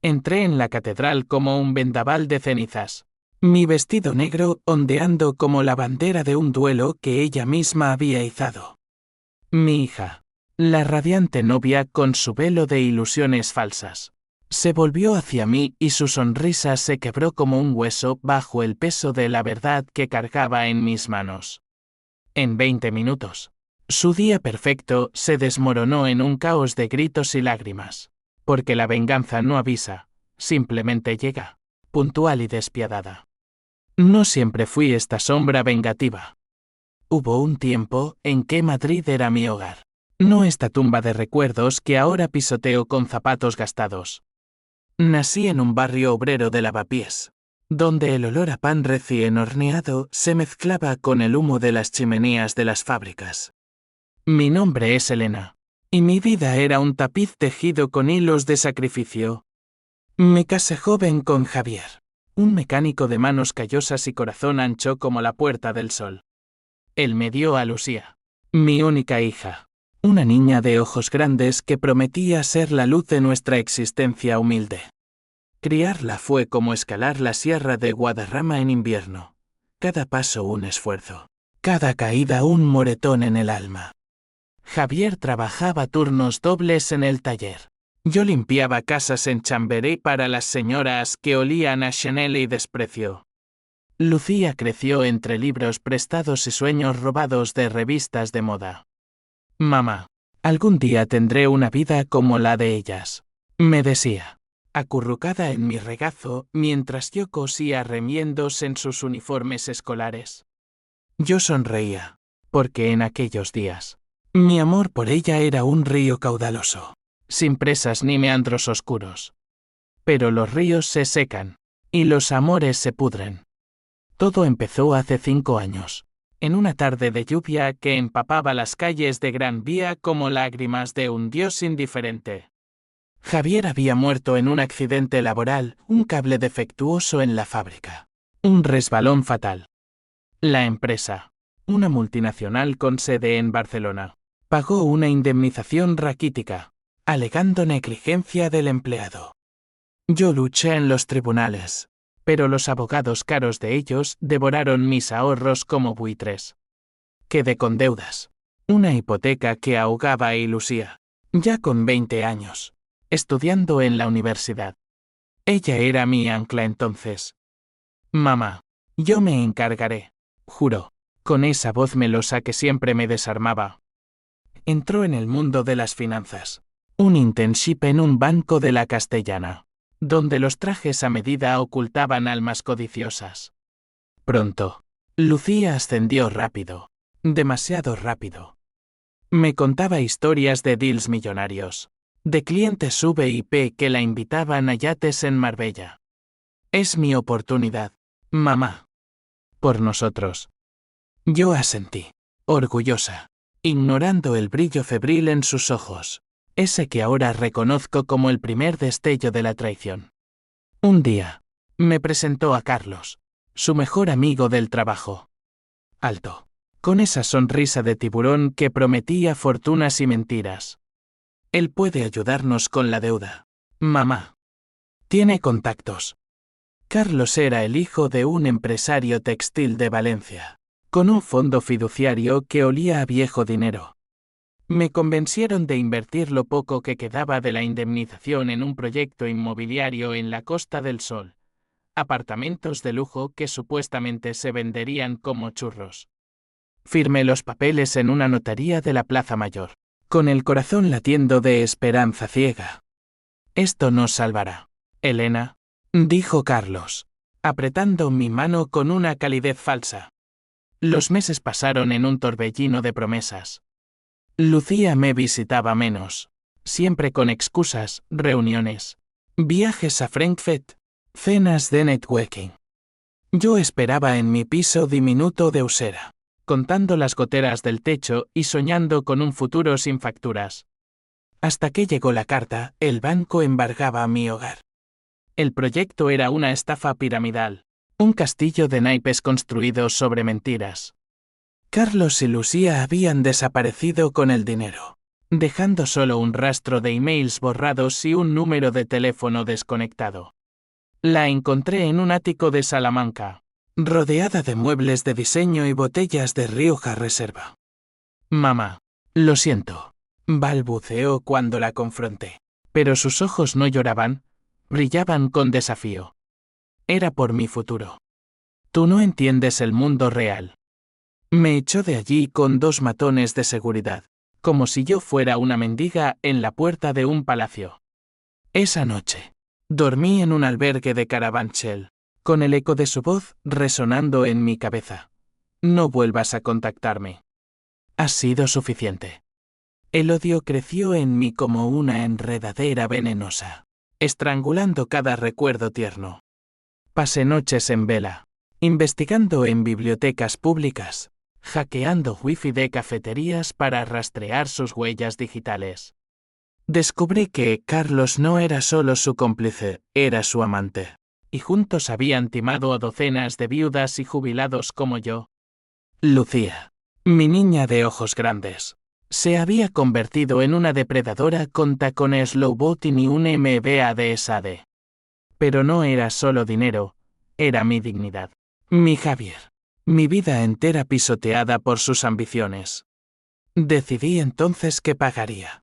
Entré en la catedral como un vendaval de cenizas. Mi vestido negro ondeando como la bandera de un duelo que ella misma había izado. Mi hija, la radiante novia con su velo de ilusiones falsas, se volvió hacia mí y su sonrisa se quebró como un hueso bajo el peso de la verdad que cargaba en mis manos. En 20 minutos, su día perfecto se desmoronó en un caos de gritos y lágrimas, porque la venganza no avisa, simplemente llega, puntual y despiadada. No siempre fui esta sombra vengativa. Hubo un tiempo en que Madrid era mi hogar, no esta tumba de recuerdos que ahora pisoteo con zapatos gastados. Nací en un barrio obrero de Lavapiés, donde el olor a pan recién horneado se mezclaba con el humo de las chimeneas de las fábricas. Mi nombre es Elena, y mi vida era un tapiz tejido con hilos de sacrificio. Me casé joven con Javier, un mecánico de manos callosas y corazón ancho como la puerta del sol. Él me dio a Lucía, mi única hija, una niña de ojos grandes que prometía ser la luz de nuestra existencia humilde. Criarla fue como escalar la sierra de Guadarrama en invierno. Cada paso un esfuerzo, cada caída un moretón en el alma. Javier trabajaba turnos dobles en el taller. Yo limpiaba casas en Chamberí para las señoras que olían a Chanel y desprecio. Lucía creció entre libros prestados y sueños robados de revistas de moda. Mamá, algún día tendré una vida como la de ellas, me decía, acurrucada en mi regazo mientras yo cosía remiendos en sus uniformes escolares. Yo sonreía, porque en aquellos días, mi amor por ella era un río caudaloso, sin presas ni meandros oscuros. Pero los ríos se secan, y los amores se pudren. Todo empezó hace 5 años, en una tarde de lluvia que empapaba las calles de Gran Vía como lágrimas de un dios indiferente. Javier había muerto en un accidente laboral, un cable defectuoso en la fábrica, un resbalón fatal. La empresa, una multinacional con sede en Barcelona, pagó una indemnización raquítica, alegando negligencia del empleado. Yo luché en los tribunales, pero los abogados caros de ellos devoraron mis ahorros como buitres. Quedé con deudas, una hipoteca que ahogaba a Lucía, ya con 20 años, estudiando en la universidad. Ella era mi ancla entonces. Mamá, yo me encargaré, juró, con esa voz melosa que siempre me desarmaba. Entró en el mundo de las finanzas, un internship en un banco de la Castellana, donde los trajes a medida ocultaban almas codiciosas. Pronto, Lucía ascendió rápido, demasiado rápido. Me contaba historias de deals millonarios, de clientes VIP que la invitaban a yates en Marbella. Es mi oportunidad, mamá. Por nosotros. Yo asentí, orgullosa, ignorando el brillo febril en sus ojos, ese que ahora reconozco como el primer destello de la traición. Un día, me presentó a Carlos, su mejor amigo del trabajo. Alto, con esa sonrisa de tiburón que prometía fortunas y mentiras. Él puede ayudarnos con la deuda, mamá. Tiene contactos. Carlos era el hijo de un empresario textil de Valencia, con un fondo fiduciario que olía a viejo dinero. Me convencieron de invertir lo poco que quedaba de la indemnización en un proyecto inmobiliario en la Costa del Sol. Apartamentos de lujo que supuestamente se venderían como churros. Firmé los papeles en una notaría de la Plaza Mayor, con el corazón latiendo de esperanza ciega. Esto nos salvará, Elena, dijo Carlos, apretando mi mano con una calidez falsa. Los meses pasaron en un torbellino de promesas. Lucía me visitaba menos, siempre con excusas, reuniones, viajes a Frankfurt, cenas de networking. Yo esperaba en mi piso diminuto de Usera, contando las goteras del techo y soñando con un futuro sin facturas. Hasta que llegó la carta, el banco embargaba mi hogar. El proyecto era una estafa piramidal, un castillo de naipes construido sobre mentiras. Carlos y Lucía habían desaparecido con el dinero. dejando solo un rastro de emails borrados y un número de teléfono desconectado. La encontré en un ático de Salamanca, rodeada de muebles de diseño y botellas de Rioja Reserva. Mamá, lo siento, balbuceó cuando la confronté. Pero sus ojos no lloraban, brillaban con desafío. Era por mi futuro. Tú no entiendes el mundo real. Me echó de allí con 2 matones de seguridad, como si yo fuera una mendiga en la puerta de un palacio. Esa noche, dormí en un albergue de Carabanchel, con el eco de su voz resonando en mi cabeza. No vuelvas a contactarme. Ha sido suficiente. El odio creció en mí como una enredadera venenosa, estrangulando cada recuerdo tierno. Pasé noches en vela, investigando en bibliotecas públicas, hackeando wifi de cafeterías para rastrear sus huellas digitales. Descubrí que Carlos no era solo su cómplice, era su amante, y juntos habían timado a docenas de viudas y jubilados como yo. Lucía, mi niña de ojos grandes, se había convertido en una depredadora con tacones low-bottom y un MBA de Sade. Pero no era solo dinero, era mi dignidad, mi Javier, mi vida entera pisoteada por sus ambiciones. Decidí entonces que pagaría.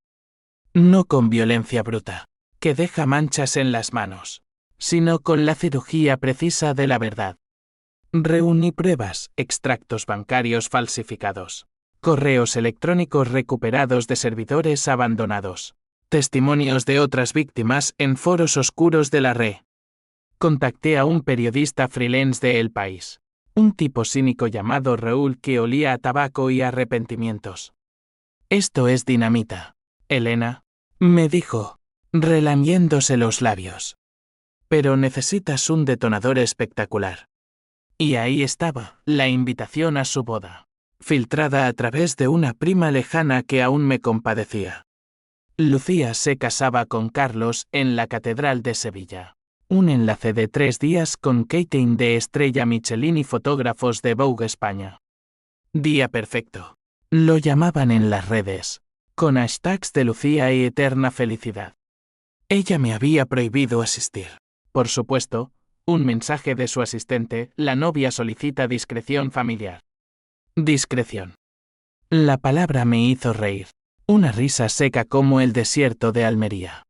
No con violencia bruta, que deja manchas en las manos, sino con la cirugía precisa de la verdad. Reuní pruebas, extractos bancarios falsificados, correos electrónicos recuperados de servidores abandonados, testimonios de otras víctimas en foros oscuros de la red. Contacté a un periodista freelance de El País, un tipo cínico llamado Raúl que olía a tabaco y arrepentimientos. Esto es dinamita, Elena, me dijo, relamiéndose los labios. Pero necesitas un detonador espectacular. Y ahí estaba, la invitación a su boda, filtrada a través de una prima lejana que aún me compadecía. Lucía se casaba con Carlos en la Catedral de Sevilla. Un enlace de 3 días con catering de estrella Michelin y fotógrafos de Vogue España. Día perfecto. Lo llamaban en las redes, con hashtags de Lucía y eterna felicidad. Ella me había prohibido asistir. Por supuesto, un mensaje de su asistente, la novia solicita discreción familiar. Discreción. La palabra me hizo reír. Una risa seca como el desierto de Almería.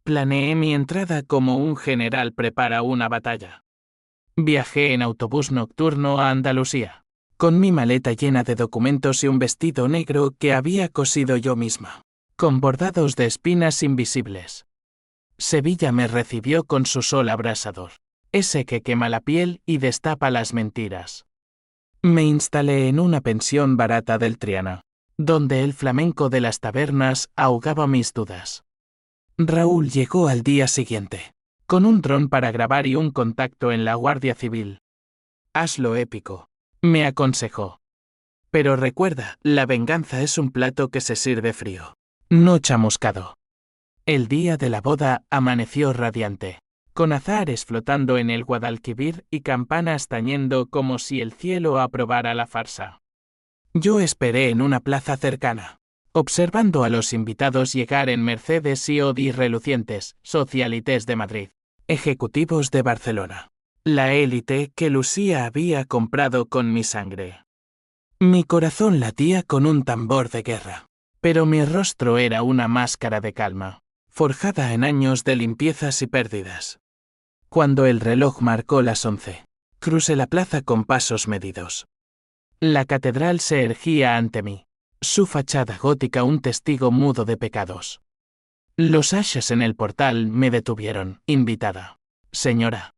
Planeé mi entrada como un general prepara una batalla. Viajé en autobús nocturno a Andalucía, con mi maleta llena de documentos y un vestido negro que había cosido yo misma, con bordados de espinas invisibles. Sevilla me recibió con su sol abrasador, ese que quema la piel y destapa las mentiras. Me instalé en una pensión barata del Triana, donde el flamenco de las tabernas ahogaba mis dudas. Raúl llegó al día siguiente, con un dron para grabar y un contacto en la Guardia Civil. Hazlo épico, me aconsejó. Pero recuerda, la venganza es un plato que se sirve frío, no chamuscado. El día de la boda amaneció radiante, con azahares flotando en el Guadalquivir y campanas tañendo como si el cielo aprobara la farsa. Yo esperé en una plaza cercana, observando a los invitados llegar en Mercedes y Audi relucientes, socialites de Madrid, ejecutivos de Barcelona, la élite que Lucía había comprado con mi sangre. Mi corazón latía con un tambor de guerra, pero mi rostro era una máscara de calma, forjada en años de limpiezas y pérdidas. Cuando el reloj marcó las 11, crucé la plaza con pasos medidos. La catedral se erguía ante mí, su fachada gótica un testigo mudo de pecados. Los ashes en el portal me detuvieron, invitada. Señora.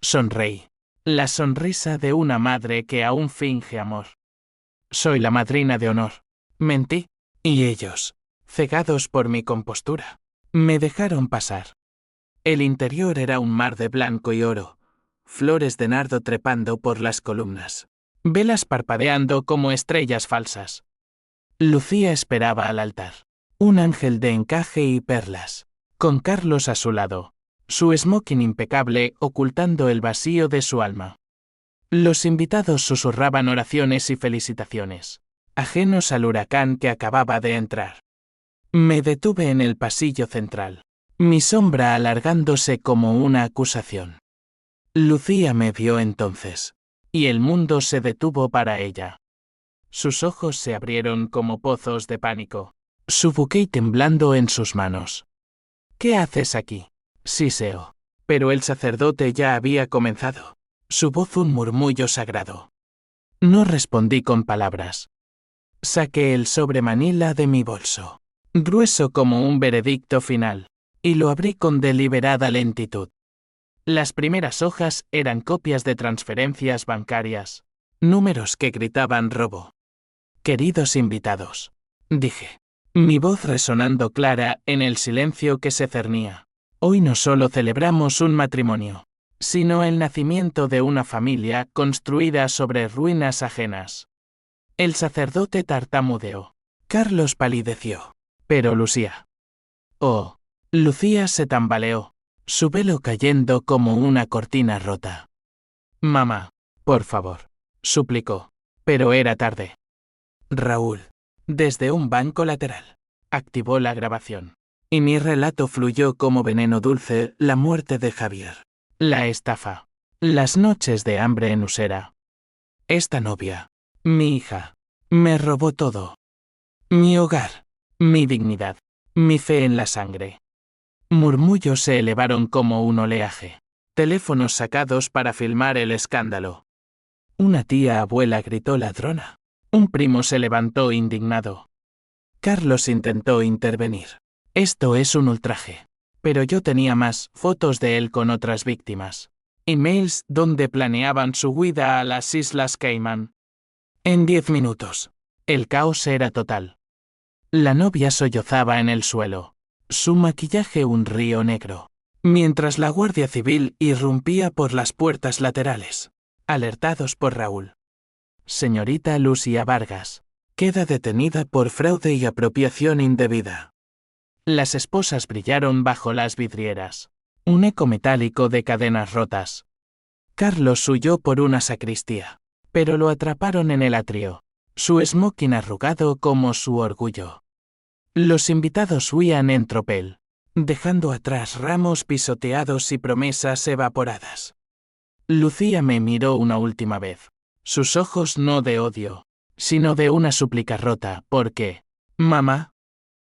Sonreí. La sonrisa de una madre que aún finge amor. Soy la madrina de honor. Mentí, y ellos, cegados por mi compostura, me dejaron pasar. El interior era un mar de blanco y oro, flores de nardo trepando por las columnas, velas parpadeando como estrellas falsas. Lucía esperaba al altar, un ángel de encaje y perlas, con Carlos a su lado, su smoking impecable ocultando el vacío de su alma. Los invitados susurraban oraciones y felicitaciones, ajenos al huracán que acababa de entrar. Me detuve en el pasillo central, mi sombra alargándose como una acusación. Lucía me vio entonces, y el mundo se detuvo para ella. Sus ojos se abrieron como pozos de pánico, su buque temblando en sus manos. ¿Qué haces aquí? Siseó. Pero el sacerdote ya había comenzado, su voz un murmullo sagrado. No respondí con palabras. Saqué el sobre manila de mi bolso, grueso como un veredicto final, y lo abrí con deliberada lentitud. Las primeras hojas eran copias de transferencias bancarias, números que gritaban robo. Queridos invitados, dije, mi voz resonando clara en el silencio que se cernía. Hoy no solo celebramos un matrimonio, sino el nacimiento de una familia construida sobre ruinas ajenas. El sacerdote tartamudeó. Carlos palideció. Pero Lucía. Oh. Lucía se tambaleó, su velo cayendo como una cortina rota. Mamá, por favor, suplicó. Pero era tarde. Raúl, desde un banco lateral, activó la grabación. Y mi relato fluyó como veneno dulce, la muerte de Javier. La estafa. Las noches de hambre en Usera. Esta novia, mi hija, me robó todo. Mi hogar, mi dignidad, mi fe en la sangre. Murmullos se elevaron como un oleaje. Teléfonos sacados para filmar el escándalo. Una tía abuela gritó ladrona. Un primo se levantó indignado. Carlos intentó intervenir. Esto es un ultraje. Pero yo tenía más fotos de él con otras víctimas. Emails donde planeaban su huida a las Islas Caimán. En 10 minutos. El caos era total. La novia sollozaba en el suelo. Su maquillaje un río negro. Mientras la Guardia Civil irrumpía por las puertas laterales. Alertados por Raúl. Señorita Lucía Vargas. Queda detenida por fraude y apropiación indebida. Las esposas brillaron bajo las vidrieras. Un eco metálico de cadenas rotas. Carlos huyó por una sacristía. Pero lo atraparon en el atrio. Su smoking arrugado como su orgullo. Los invitados huían en tropel, dejando atrás ramos pisoteados y promesas evaporadas. Lucía me miró una última vez. Sus ojos no de odio, sino de una súplica rota. ¿Por qué? Mamá.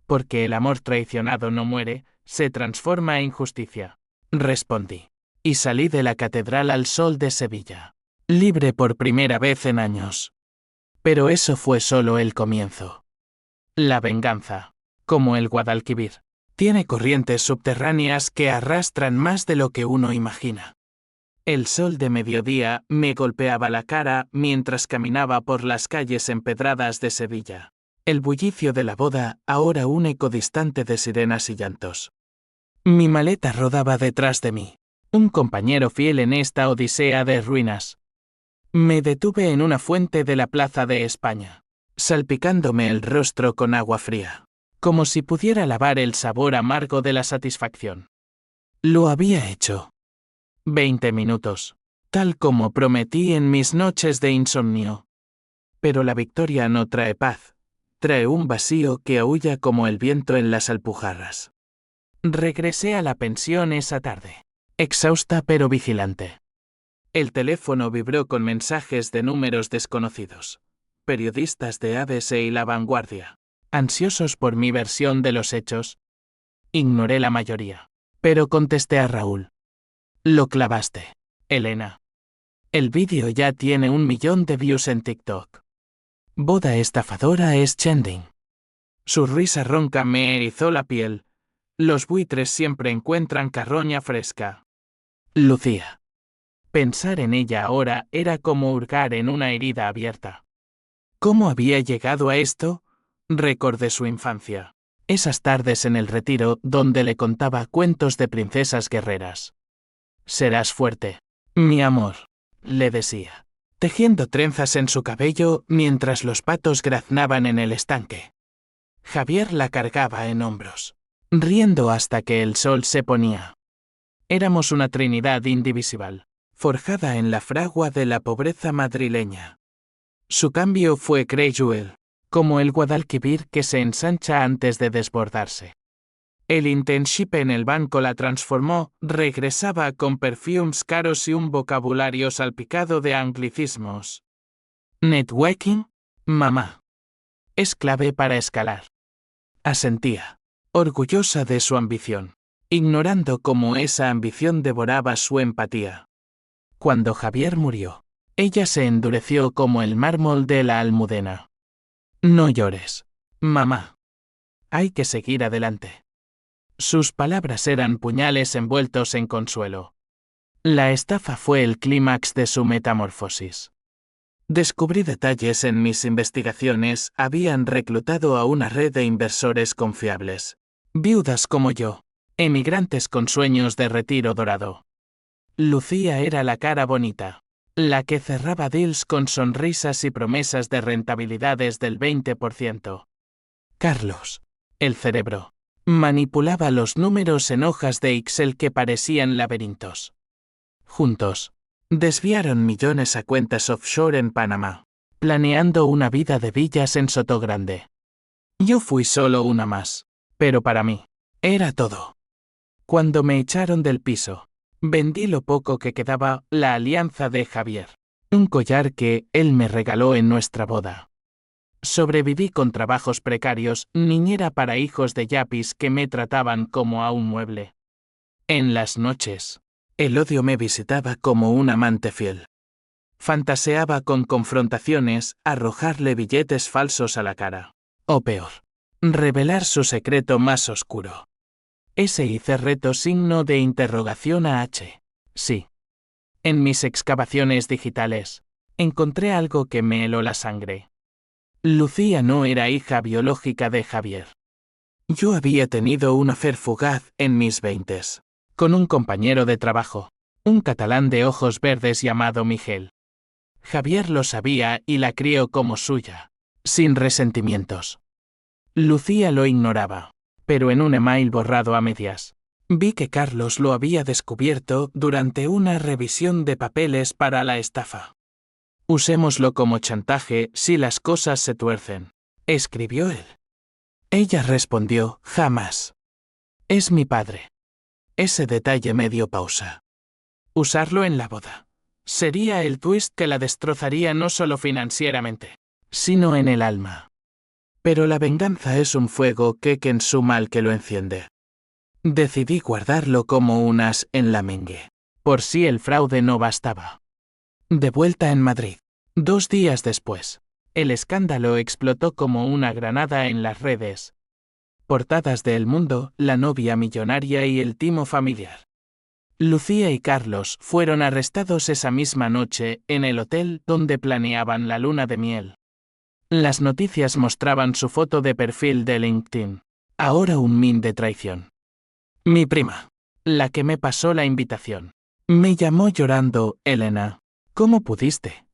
Porque el amor traicionado no muere, se transforma en justicia. Respondí. Y salí de la catedral al sol de Sevilla. Libre por primera vez en años. Pero eso fue solo el comienzo. La venganza, como el Guadalquivir, tiene corrientes subterráneas que arrastran más de lo que uno imagina. El sol de mediodía me golpeaba la cara mientras caminaba por las calles empedradas de Sevilla. El bullicio de la boda, ahora un eco distante de sirenas y llantos. Mi maleta rodaba detrás de mí, un compañero fiel en esta odisea de ruinas. Me detuve en una fuente de la Plaza de España, salpicándome el rostro con agua fría, como si pudiera lavar el sabor amargo de la satisfacción. Lo había hecho. 20 minutos, tal como prometí en mis noches de insomnio. Pero la victoria no trae paz, trae un vacío que aúlla como el viento en las alpujarras. Regresé a la pensión esa tarde, exhausta pero vigilante. El teléfono vibró con mensajes de números desconocidos. Periodistas de ABC y La Vanguardia, ansiosos por mi versión de los hechos. Ignoré la mayoría, pero contesté a Raúl. Lo clavaste, Elena. El vídeo ya tiene 1 millón de views en TikTok. Boda estafadora es trending. Su risa ronca me erizó la piel. Los buitres siempre encuentran carroña fresca. Lucía. Pensar en ella ahora era como hurgar en una herida abierta. ¿Cómo había llegado a esto? Recordé su infancia. Esas tardes en el retiro donde le contaba cuentos de princesas guerreras. Serás fuerte, mi amor, le decía, tejiendo trenzas en su cabello mientras los patos graznaban en el estanque. Javier la cargaba en hombros, riendo hasta que el sol se ponía. Éramos una trinidad indivisible, forjada en la fragua de la pobreza madrileña. Su cambio fue gradual, como el Guadalquivir que se ensancha antes de desbordarse. El internship en el banco la transformó, regresaba con perfumes caros y un vocabulario salpicado de anglicismos. Networking, mamá. Es clave para escalar. Asentía, orgullosa de su ambición, ignorando cómo esa ambición devoraba su empatía. Cuando Javier murió, ella se endureció como el mármol de la Almudena. No llores, mamá. Hay que seguir adelante. Sus palabras eran puñales envueltos en consuelo. La estafa fue el clímax de su metamorfosis. Descubrí detalles en mis investigaciones, habían reclutado a una red de inversores confiables. Viudas como yo, emigrantes con sueños de retiro dorado. Lucía era la cara bonita, la que cerraba deals con sonrisas y promesas de rentabilidades del 20%. Carlos, el cerebro, manipulaba los números en hojas de Excel que parecían laberintos. Juntos, desviaron millones a cuentas offshore en Panamá, planeando una vida de villas en Sotogrande. Yo fui solo una más, pero para mí, era todo. Cuando me echaron del piso, vendí lo poco que quedaba, la alianza de Javier, un collar que él me regaló en nuestra boda. Sobreviví con trabajos precarios, niñera para hijos de yapis que me trataban como a un mueble. En las noches, el odio me visitaba como un amante fiel. Fantaseaba con confrontaciones, arrojarle billetes falsos a la cara. O peor, revelar su secreto más oscuro. Ese hice reto signo de interrogación a H. Sí. En mis excavaciones digitales, encontré algo que me heló la sangre. Lucía no era hija biológica de Javier. Yo había tenido un affair fugaz en mis 20s, con un compañero de trabajo, un catalán de ojos verdes llamado Miguel. Javier lo sabía y la crió como suya, sin resentimientos. Lucía lo ignoraba, pero en un email borrado a medias, vi que Carlos lo había descubierto durante una revisión de papeles para la estafa. Usémoslo como chantaje si las cosas se tuercen, escribió él. Ella respondió, jamás. Es mi padre. Ese detalle me dio pausa. Usarlo en la boda. Sería el twist que la destrozaría no solo financieramente, sino en el alma. Pero la venganza es un fuego que consuma al que lo enciende. Decidí guardarlo como un as en la mengue, por si el fraude no bastaba. De vuelta en Madrid, 2 días después, el escándalo explotó como una granada en las redes. Portadas de El Mundo, la novia millonaria y el timo familiar. Lucía y Carlos fueron arrestados esa misma noche en el hotel donde planeaban la luna de miel. Las noticias mostraban su foto de perfil de LinkedIn. Ahora un min de traición. Mi prima, la que me pasó la invitación, me llamó llorando, Elena. ¿Cómo pudiste?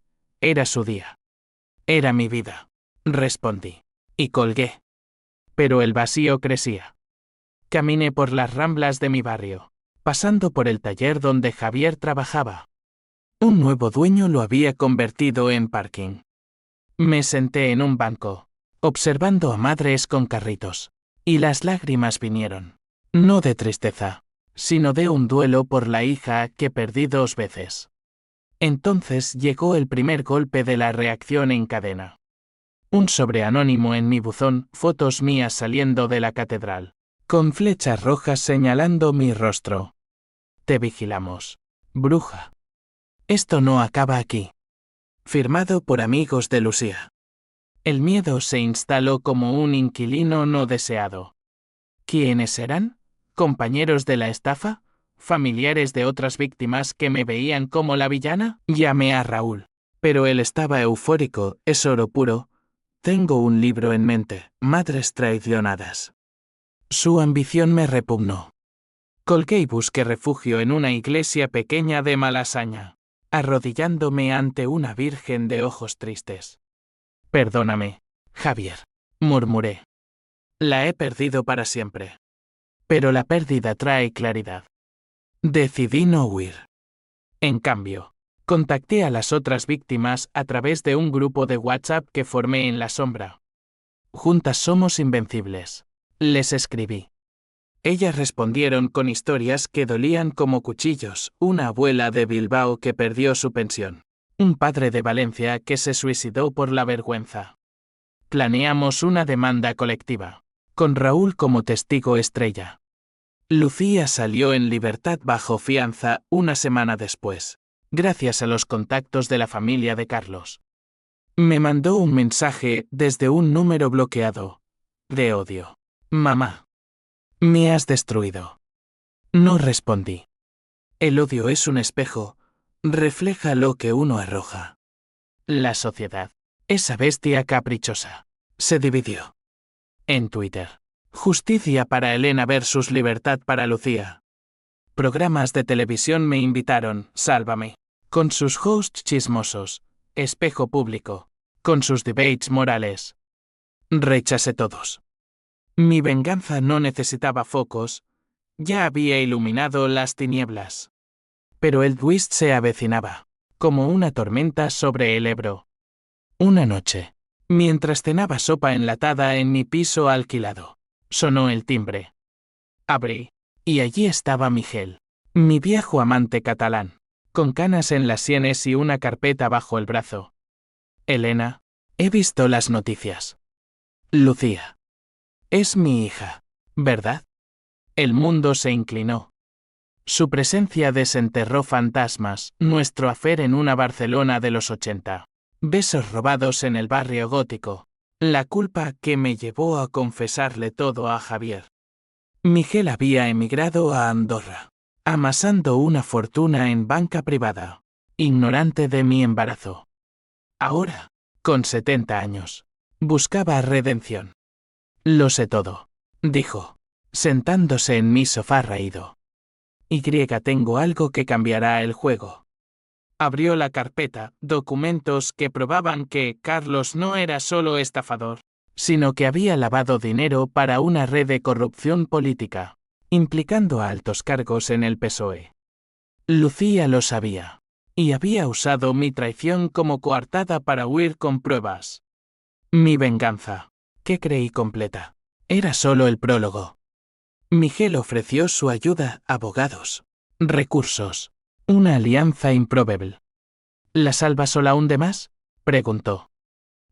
Era su día. Era mi vida. Respondí. Y colgué. Pero el vacío crecía. Caminé por las ramblas de mi barrio, pasando por el taller donde Javier trabajaba. Un nuevo dueño lo había convertido en parking. Me senté en un banco, observando a madres con carritos, y las lágrimas vinieron, no de tristeza, sino de un duelo por la hija que perdí 2 veces. Entonces llegó el primer golpe de la reacción en cadena. Un sobre anónimo en mi buzón, fotos mías saliendo de la catedral, con flechas rojas señalando mi rostro. Te vigilamos, bruja. Esto no acaba aquí. Firmado por amigos de Lucía. El miedo se instaló como un inquilino no deseado. ¿Quiénes eran? ¿Compañeros de la estafa? ¿Familiares de otras víctimas que me veían como la villana? Llamé a Raúl, pero él estaba eufórico, es oro puro. Tengo un libro en mente, Madres traicionadas. Su ambición me repugnó. Colgué y busqué refugio en una iglesia pequeña de Malasaña, arrodillándome ante una virgen de ojos tristes. Perdóname, Javier, murmuré. La he perdido para siempre. Pero la pérdida trae claridad. Decidí no huir. En cambio, contacté a las otras víctimas a través de un grupo de WhatsApp que formé en la sombra. Juntas somos invencibles. Les escribí. Ellas respondieron con historias que dolían como cuchillos, una abuela de Bilbao que perdió su pensión, un padre de Valencia que se suicidó por la vergüenza. Planeamos una demanda colectiva, con Raúl como testigo estrella. Lucía salió en libertad bajo fianza una semana después, gracias a los contactos de la familia de Carlos. Me mandó un mensaje desde un número bloqueado. De odio. Mamá. Me has destruido. No respondí. El odio es un espejo. Refleja lo que uno arroja. La sociedad, esa bestia caprichosa, se dividió. En Twitter. Justicia para Elena versus libertad para Lucía. Programas de televisión me invitaron, Sálvame, con sus hosts chismosos, Espejo Público, con sus debates morales. Rechacé todos. Mi venganza no necesitaba focos, ya había iluminado las tinieblas. Pero el twist se avecinaba, como una tormenta sobre el Ebro. Una noche, mientras cenaba sopa enlatada en mi piso alquilado, sonó el timbre. Abrí, y allí estaba Miguel, mi viejo amante catalán, con canas en las sienes y una carpeta bajo el brazo. Elena, he visto las noticias. Lucía. Es mi hija, ¿verdad? El mundo se inclinó. Su presencia desenterró fantasmas, nuestro affair en una Barcelona de los 80. Besos robados en el barrio gótico. La culpa que me llevó a confesarle todo a Javier. Miguel había emigrado a Andorra, amasando una fortuna en banca privada, ignorante de mi embarazo. Ahora, con 70 años, buscaba redención. Lo sé todo, dijo, sentándose en mi sofá raído. Tengo algo que cambiará el juego. Abrió la carpeta, documentos que probaban que Carlos no era solo estafador, sino que había lavado dinero para una red de corrupción política, implicando a altos cargos en el PSOE. Lucía lo sabía, y había usado mi traición como coartada para huir con pruebas. Mi venganza, que creí completa, era solo el prólogo. Miguel ofreció su ayuda, abogados, recursos, una alianza improbable. ¿La salva sola hunde más? Preguntó.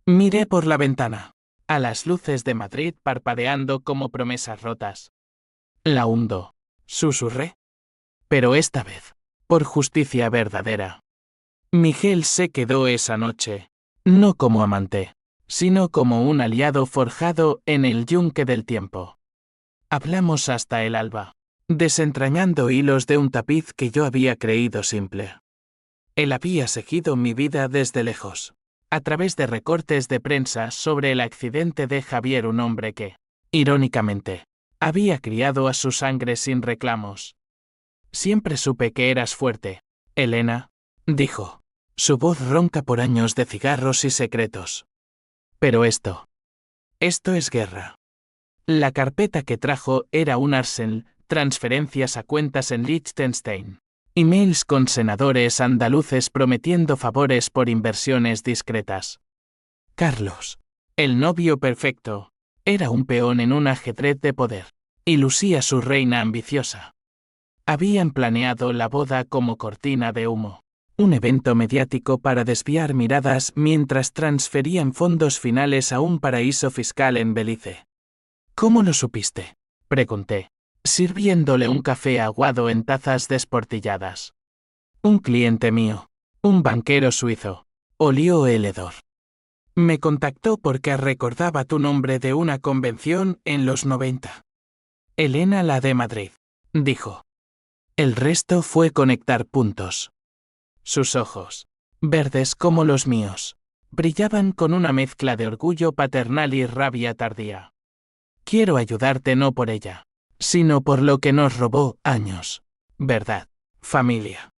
Miré por la ventana, a las luces de Madrid parpadeando como promesas rotas. La hundo, susurré. Pero esta vez, por justicia verdadera. Miguel se quedó esa noche, no como amante, sino como un aliado forjado en el yunque del tiempo. Hablamos hasta el alba, desentrañando hilos de un tapiz que yo había creído simple. Él había seguido mi vida desde lejos, a través de recortes de prensa sobre el accidente de Javier, un hombre que, irónicamente, había criado a su sangre sin reclamos. Siempre supe que eras fuerte, Elena, dijo, su voz ronca por años de cigarros y secretos. Pero esto es guerra. La carpeta que trajo era un arsenal, transferencias a cuentas en Liechtenstein, emails con senadores andaluces prometiendo favores por inversiones discretas. Carlos, el novio perfecto, era un peón en un ajedrez de poder, y Lucía su reina ambiciosa. Habían planeado la boda como cortina de humo, un evento mediático para desviar miradas mientras transferían fondos finales a un paraíso fiscal en Belice. ¿Cómo lo supiste?, pregunté, sirviéndole un café aguado en tazas desportilladas. Un cliente mío, un banquero suizo, olió el hedor. Me contactó porque recordaba tu nombre de una convención en los 90. Elena, la de Madrid, dijo. El resto fue conectar puntos. Sus ojos, verdes como los míos, brillaban con una mezcla de orgullo paternal y rabia tardía. Quiero ayudarte no por ella, sino por lo que nos robó años. ¿Verdad, familia?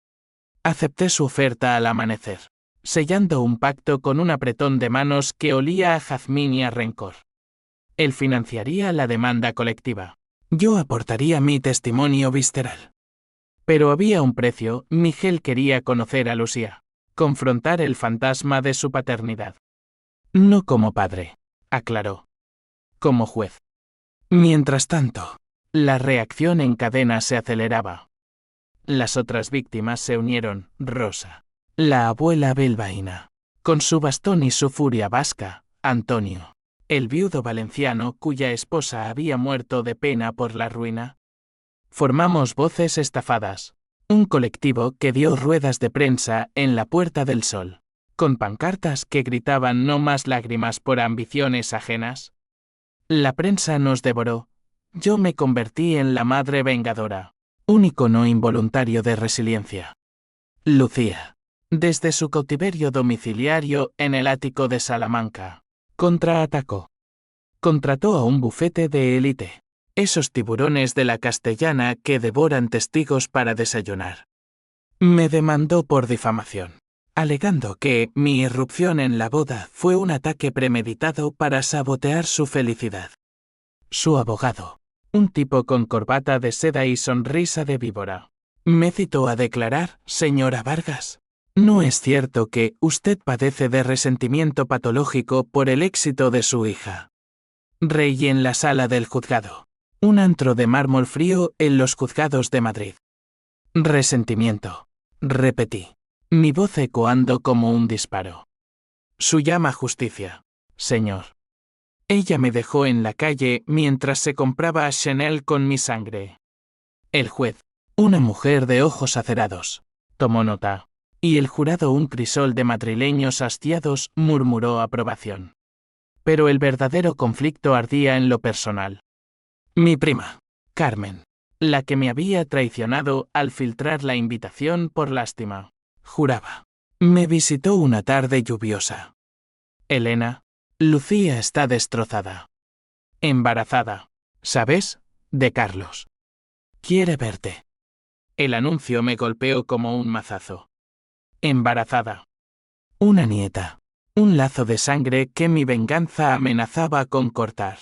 Acepté su oferta al amanecer, sellando un pacto con un apretón de manos que olía a jazmín y a rencor. Él financiaría la demanda colectiva. Yo aportaría mi testimonio visceral. Pero había un precio. Miguel quería conocer a Lucía, confrontar el fantasma de su paternidad. No como padre, aclaró. como juez. Mientras tanto, la reacción en cadena se aceleraba. Las otras víctimas se unieron: Rosa, la abuela bilbaína, con su bastón y su furia vasca; Antonio, el viudo valenciano cuya esposa había muerto de pena por la ruina. Formamos Voces Estafadas, un colectivo que dio ruedas de prensa en la Puerta del Sol, con pancartas que gritaban no más lágrimas por ambiciones ajenas. La prensa nos devoró. Yo me convertí en la madre vengadora, un icono involuntario de resiliencia. Lucía, desde su cautiverio domiciliario en el ático de Salamanca, contraatacó. Contrató a un bufete de élite, esos tiburones de la Castellana que devoran testigos para desayunar. Me demandó por difamación, alegando que mi irrupción en la boda fue un ataque premeditado para sabotear su felicidad. Su abogado, un tipo con corbata de seda y sonrisa de víbora, me citó a declarar: señora Vargas, no es cierto que usted padece de resentimiento patológico por el éxito de su hija. Reí en la sala del juzgado, un antro de mármol frío en los juzgados de Madrid. Resentimiento, repetí, mi voz ecoando como un disparo. Su llama justicia, señor. Ella me dejó en la calle mientras se compraba a Chanel con mi sangre. El juez, una mujer de ojos acerados, tomó nota, y el jurado, un crisol de madrileños hastiados, murmuró aprobación. Pero el verdadero conflicto ardía en lo personal. Mi prima, Carmen, la que me había traicionado al filtrar la invitación por lástima, juraba, me visitó una tarde lluviosa. Elena, Lucía está destrozada. Embarazada, ¿sabes? De Carlos. Quiere verte. El anuncio me golpeó como un mazazo. Embarazada. Una nieta. Un lazo de sangre que mi venganza amenazaba con cortar.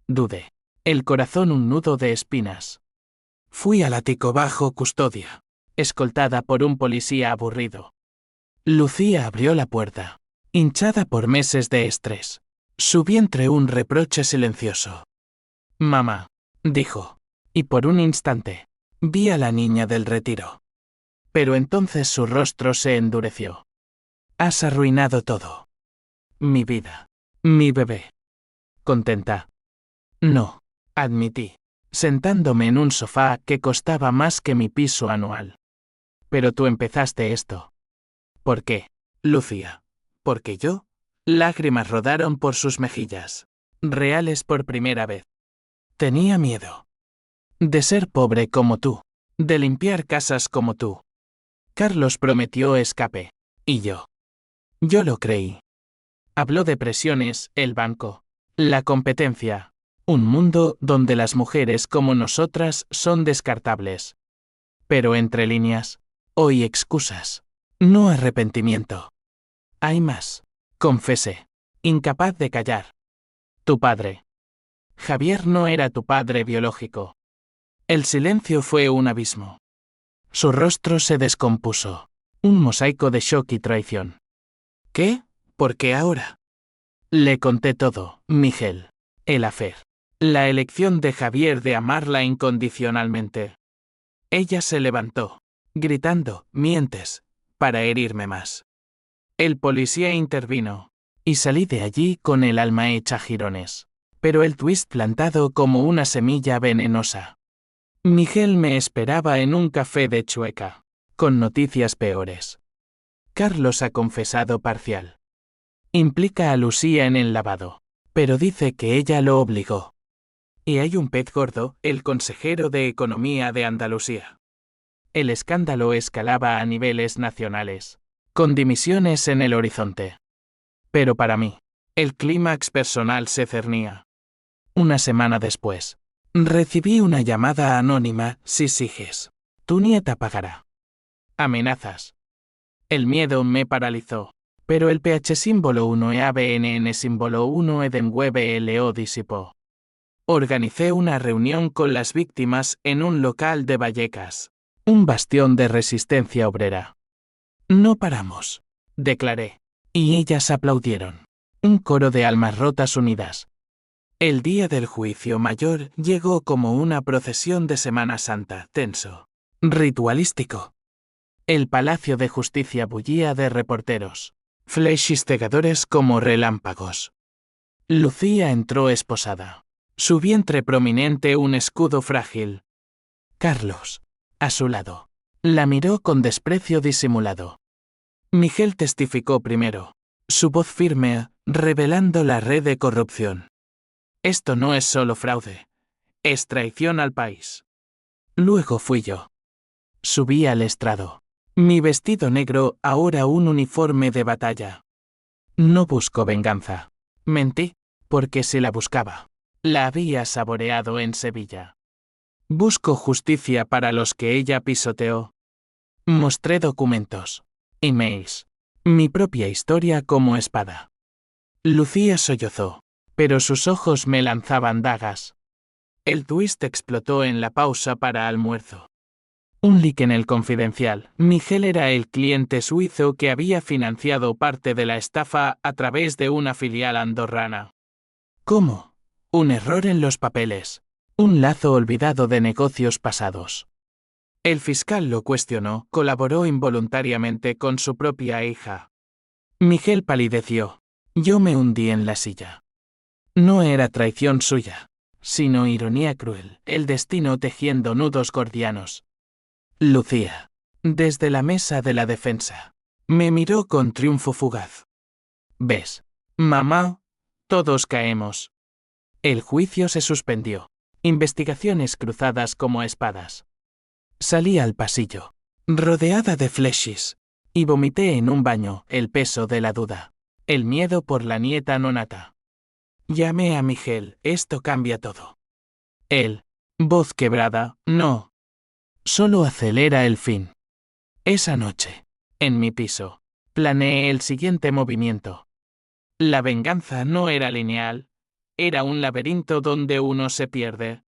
Dudé. El corazón un nudo de espinas. Fui al ático bajo custodia, escoltada por un policía aburrido. Lucía abrió la puerta, hinchada por meses de estrés. Su vientre un reproche silencioso. Mamá, dijo, y por un instante, vi a la niña del retiro. Pero entonces su rostro se endureció. Has arruinado todo. Mi vida. Mi bebé. ¿Contenta? No, admití, sentándome en un sofá que costaba más que mi piso anual. Pero tú empezaste esto. ¿Por qué, Lucía? Porque yo. Lágrimas rodaron por sus mejillas, reales por primera vez. Tenía miedo. De ser pobre como tú. De limpiar casas como tú. Carlos prometió escape. Y yo. Yo lo creí. Habló de presiones, el banco, la competencia, un mundo donde las mujeres como nosotras son descartables. Pero entre líneas, oí excusas, no arrepentimiento. Hay más, confesé, incapaz de callar. Tu padre. Javier no era tu padre biológico. El silencio fue un abismo. Su rostro se descompuso, un mosaico de shock y traición. ¿Qué? ¿Por qué ahora? Le conté todo, Miguel. El affair. La elección de Javier de amarla incondicionalmente. Ella se levantó, gritando, mientes, para herirme más. El policía intervino, y salí de allí con el alma hecha jirones, pero el twist plantado como una semilla venenosa. Miguel me esperaba en un café de Chueca, con noticias peores. Carlos ha confesado parcial. Implica a Lucía en el lavado, pero dice que ella lo obligó. Y hay un pez gordo, el consejero de Economía de Andalucía. El escándalo escalaba a niveles nacionales, con dimisiones en el horizonte. Pero para mí, el clímax personal se cernía. Una semana después, recibí una llamada anónima: si sigues, tu nieta pagará. Amenazas. El miedo me paralizó, pero el PH símbolo 1 e ABNN símbolo 1 Edenwebe LO disipó. Organicé una reunión con las víctimas en un local de Vallecas, un bastión de resistencia obrera. No paramos, declaré, y ellas aplaudieron. Un coro de almas rotas unidas. El día del juicio mayor llegó como una procesión de Semana Santa, tenso, ritualístico. El Palacio de Justicia bullía de reporteros, flechas cegadores como relámpagos. Lucía entró esposada. Su vientre prominente un escudo frágil. Carlos, a su lado, la miró con desprecio disimulado. Miguel testificó primero, su voz firme, revelando la red de corrupción. Esto no es solo fraude, es traición al país. Luego fui yo. Subí al estrado. Mi vestido negro, ahora un uniforme de batalla. No busco venganza. Mentí, porque si la buscaba, la había saboreado en Sevilla. Busco justicia para los que ella pisoteó. Mostré documentos, emails, mi propia historia como espada. Lucía sollozó, pero sus ojos me lanzaban dagas. El twist explotó en la pausa para almuerzo. Un leak en el Confidencial. Miguel era el cliente suizo que había financiado parte de la estafa a través de una filial andorrana. ¿Cómo? Un error en los papeles. Un lazo olvidado de negocios pasados. El fiscal lo cuestionó, colaboró involuntariamente con su propia hija. Miguel palideció. Yo me hundí en la silla. No era traición suya, sino ironía cruel, el destino tejiendo nudos gordianos. Lucía, desde la mesa de la defensa, me miró con triunfo fugaz. ¿Ves, mamá? Todos caemos. El juicio se suspendió. Investigaciones cruzadas como espadas. Salí al pasillo, rodeada de flechas, y vomité en un baño el peso de la duda, el miedo por la nieta nonata. Llamé a Miguel, esto cambia todo. Él, voz quebrada, no. Solo acelera el fin. Esa noche, en mi piso, planeé el siguiente movimiento. La venganza no era lineal, era un laberinto donde uno se pierde.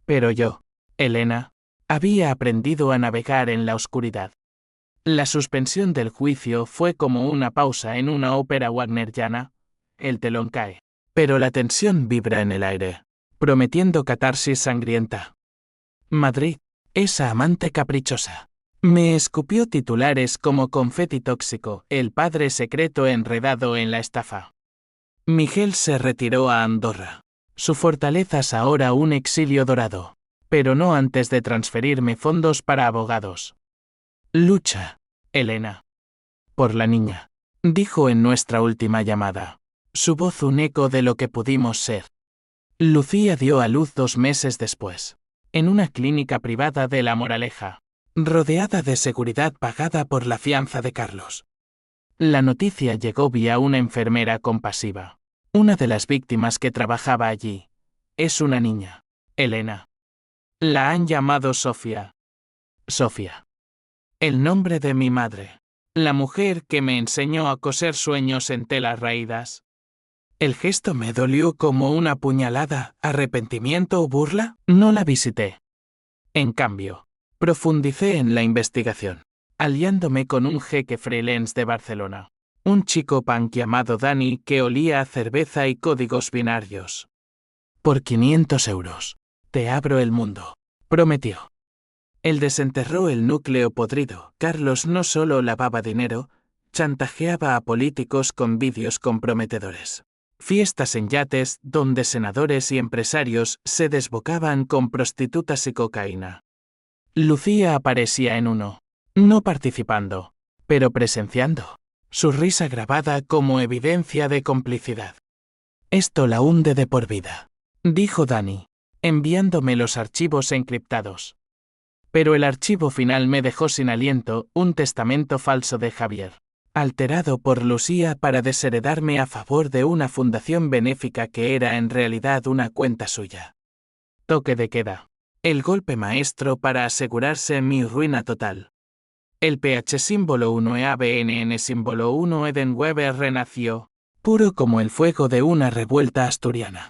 Pero yo, Elena, había aprendido a navegar en la oscuridad. La suspensión del juicio fue como una pausa en una ópera wagneriana. El telón cae, pero la tensión vibra en el aire, prometiendo catarsis sangrienta. Madrid, esa amante caprichosa. Me escupió titulares como confeti tóxico, el padre secreto enredado en la estafa. Miguel se retiró a Andorra. Su fortaleza es ahora un exilio dorado, pero no antes de transferirme fondos para abogados. Lucha, Elena. Por la niña, dijo en nuestra última llamada. Su voz un eco de lo que pudimos ser. Lucía dio a luz 2 meses después, en una clínica privada de La Moraleja, rodeada de seguridad pagada por la fianza de Carlos. La noticia llegó vía una enfermera compasiva. Una de las víctimas que trabajaba allí. Es una niña, Elena. La han llamado Sofía. Sofía. El nombre de mi madre. La mujer que me enseñó a coser sueños en telas raídas. El gesto me dolió como una puñalada. ¿Arrepentimiento o burla? No la visité. En cambio, profundicé en la investigación, aliándome con un jeque freelance de Barcelona. Un chico punk llamado Dani que olía a cerveza y códigos binarios. Por 500 euros. Te abro el mundo. Prometió. Él desenterró el núcleo podrido. Carlos no solo lavaba dinero, chantajeaba a políticos con vídeos comprometedores. Fiestas en yates donde senadores y empresarios se desbocaban con prostitutas y cocaína. Lucía aparecía en uno. No participando, pero presenciando. Su risa grabada como evidencia de complicidad. Esto la hunde de por vida, dijo Dani, enviándome los archivos encriptados. Pero el archivo final me dejó sin aliento, un testamento falso de Javier, alterado por Lucía para desheredarme a favor de una fundación benéfica que era en realidad una cuenta suya. Toque de queda. El golpe maestro para asegurarse mi ruina total. El PH símbolo 1 EABNN símbolo 1 Edenweber renació, puro como el fuego de una revuelta asturiana.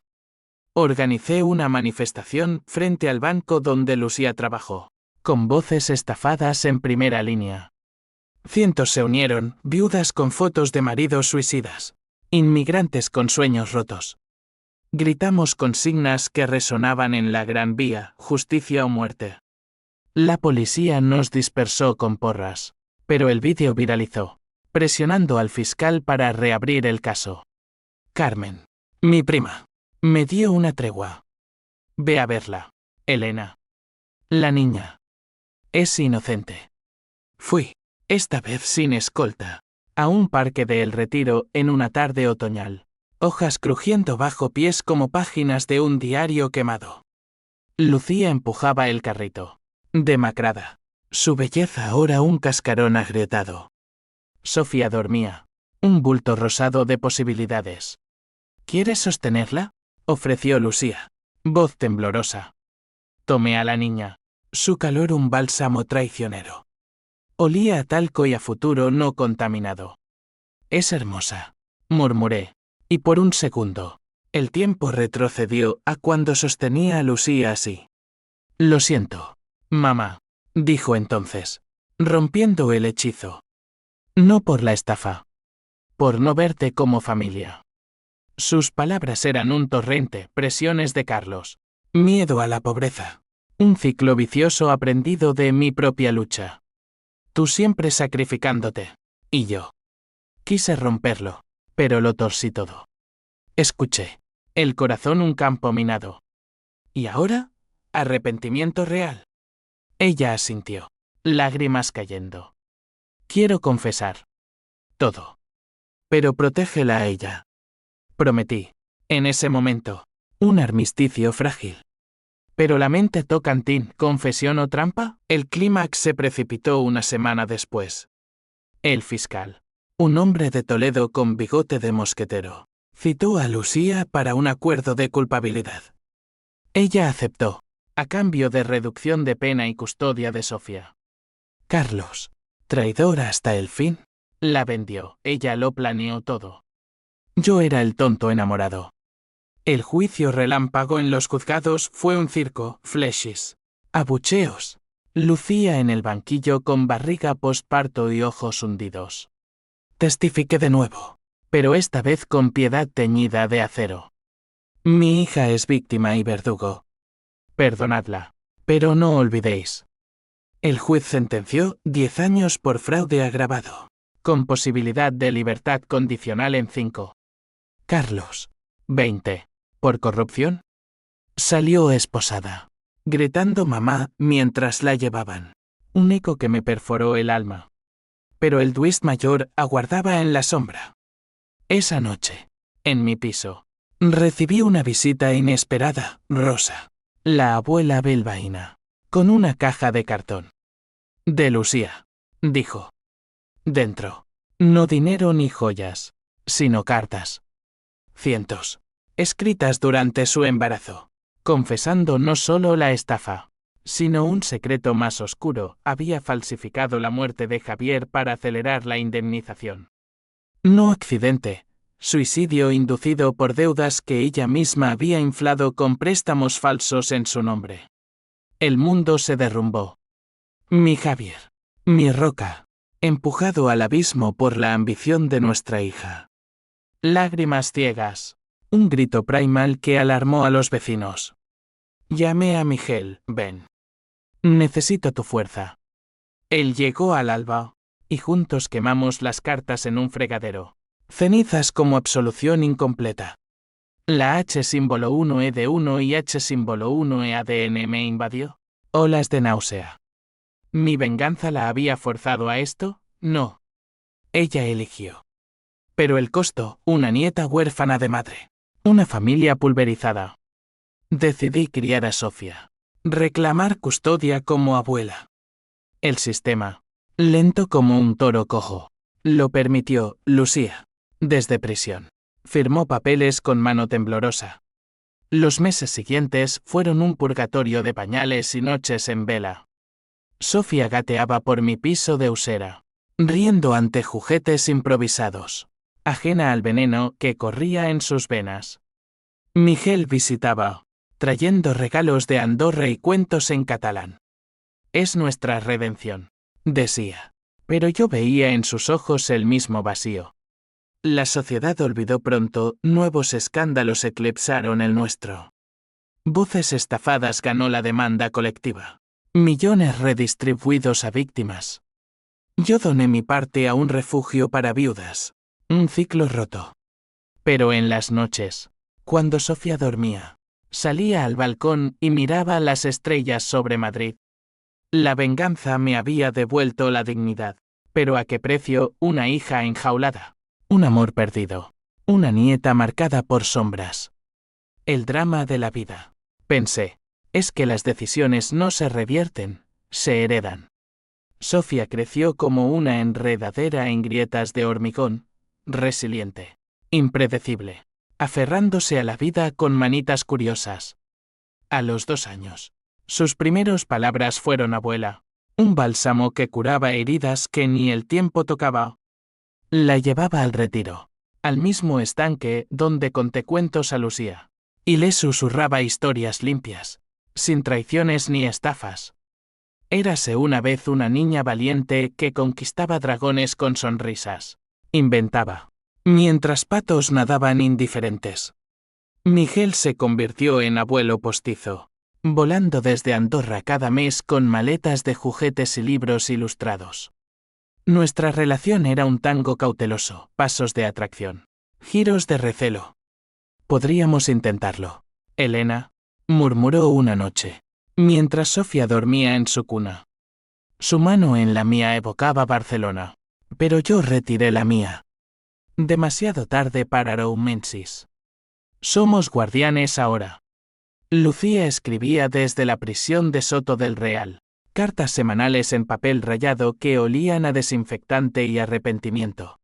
Organicé una manifestación frente al banco donde Lucía trabajó, con voces estafadas en primera línea. Cientos se unieron, viudas con fotos de maridos suicidas, inmigrantes con sueños rotos. Gritamos consignas que resonaban en la Gran Vía, justicia o muerte. La policía nos dispersó con porras, pero el vídeo viralizó, presionando al fiscal para reabrir el caso. Carmen, mi prima, me dio una tregua. Ve a verla, Elena. La niña. Es inocente. Fui, esta vez sin escolta, a un parque de El Retiro en una tarde otoñal, hojas crujiendo bajo pies como páginas de un diario quemado. Lucía empujaba el carrito, demacrada, su belleza ahora un cascarón agrietado. Sofía dormía, un bulto rosado de posibilidades. ¿Quieres sostenerla?, ofreció Lucía, voz temblorosa. Tomé a la niña, su calor un bálsamo traicionero. Olía a talco y a futuro no contaminado. Es hermosa, murmuré, y por un segundo, el tiempo retrocedió a cuando sostenía a Lucía así. Lo siento, mamá, dijo entonces, rompiendo el hechizo. No por la estafa. Por no verte como familia. Sus palabras eran un torrente, presiones de Carlos. Miedo a la pobreza. Un ciclo vicioso aprendido de mi propia lucha. Tú siempre sacrificándote. Y yo. Quise romperlo, pero lo torcí todo. Escuché. El corazón un campo minado. ¿Y ahora? ¿Arrepentimiento real? Ella asintió, lágrimas cayendo. Quiero confesar. Todo. Pero protégela a ella. Prometí, en ese momento, un armisticio frágil. Pero la mente tocantín, ¿confesión o trampa? El clímax se precipitó una semana después. El fiscal, un hombre de Toledo con bigote de mosquetero, citó a Lucía para un acuerdo de culpabilidad. Ella aceptó, a cambio de reducción de pena y custodia de Sofía. Carlos, traidor hasta el fin, la vendió, ella lo planeó todo. Yo era el tonto enamorado. El juicio relámpago en los juzgados fue un circo, flashes, abucheos. Lucía en el banquillo con barriga postparto y ojos hundidos. Testifiqué de nuevo, pero esta vez con piedad teñida de acero. Mi hija es víctima y verdugo. Perdonadla, pero no olvidéis. El juez sentenció 10 años por fraude agravado, con posibilidad de libertad condicional en 5. Carlos, 20. ¿Por corrupción? Salió esposada, gritando mamá mientras la llevaban. Un eco que me perforó el alma. Pero el twist mayor aguardaba en la sombra. Esa noche, en mi piso, recibí una visita inesperada, Rosa, la abuela bilbaína, con una caja de cartón. De Lucía, dijo. Dentro, no dinero ni joyas, sino cartas. Cientos, escritas durante su embarazo, confesando no solo la estafa, sino un secreto más oscuro. Había falsificado la muerte de Javier para acelerar la indemnización. No accidente, suicidio inducido por deudas que ella misma había inflado con préstamos falsos en su nombre. El mundo se derrumbó. Mi Javier, mi roca, empujado al abismo por la ambición de nuestra hija. Lágrimas ciegas. Un grito primal que alarmó a los vecinos. Llamé a Miguel, ven. Necesito tu fuerza. Él llegó al alba, y juntos quemamos las cartas en un fregadero. Cenizas como absolución incompleta. La H símbolo 1E de 1 y H símbolo 1E ADN me invadió. Olas de náusea. ¿Mi venganza la había forzado a esto? No. Ella eligió. Pero el costo, una nieta huérfana de madre. Una familia pulverizada. Decidí criar a Sofía. Reclamar custodia como abuela. El sistema, lento como un toro cojo, lo permitió. Lucía, desde prisión, firmó papeles con mano temblorosa. Los meses siguientes fueron un purgatorio de pañales y noches en vela. Sofía gateaba por mi piso de Usera, riendo ante juguetes improvisados, ajena al veneno que corría en sus venas. Miguel visitaba, trayendo regalos de Andorra y cuentos en catalán. Es nuestra redención, decía, pero yo veía en sus ojos el mismo vacío. La sociedad olvidó pronto, nuevos escándalos eclipsaron el nuestro. Voces estafadas ganó la demanda colectiva. Millones redistribuidos a víctimas. Yo doné mi parte a un refugio para viudas. Un ciclo roto. Pero en las noches, cuando Sofía dormía, salía al balcón y miraba las estrellas sobre Madrid. La venganza me había devuelto la dignidad. Pero ¿a qué precio? Una hija enjaulada. Un amor perdido. Una nieta marcada por sombras. El drama de la vida. Pensé, es que las decisiones no se revierten, se heredan. Sofía creció como una enredadera en grietas de hormigón, resiliente, impredecible, aferrándose a la vida con manitas curiosas. A los 2 años, sus primeras palabras fueron abuela, un bálsamo que curaba heridas que ni el tiempo tocaba. La llevaba al retiro, al mismo estanque donde conté cuentos a Lucía, y le susurraba historias limpias, sin traiciones ni estafas. Érase una vez una niña valiente que conquistaba dragones con sonrisas. Inventaba. Mientras patos nadaban indiferentes. Miguel se convirtió en abuelo postizo, volando desde Andorra cada mes con maletas de juguetes y libros ilustrados. Nuestra relación era un tango cauteloso, pasos de atracción, giros de recelo. Podríamos intentarlo, Elena, murmuró una noche, mientras Sofía dormía en su cuna. Su mano en la mía evocaba Barcelona, pero yo retiré la mía. Demasiado tarde para Roumensis. Somos guardianes ahora. Lucía escribía desde la prisión de Soto del Real, cartas semanales en papel rayado que olían a desinfectante y arrepentimiento.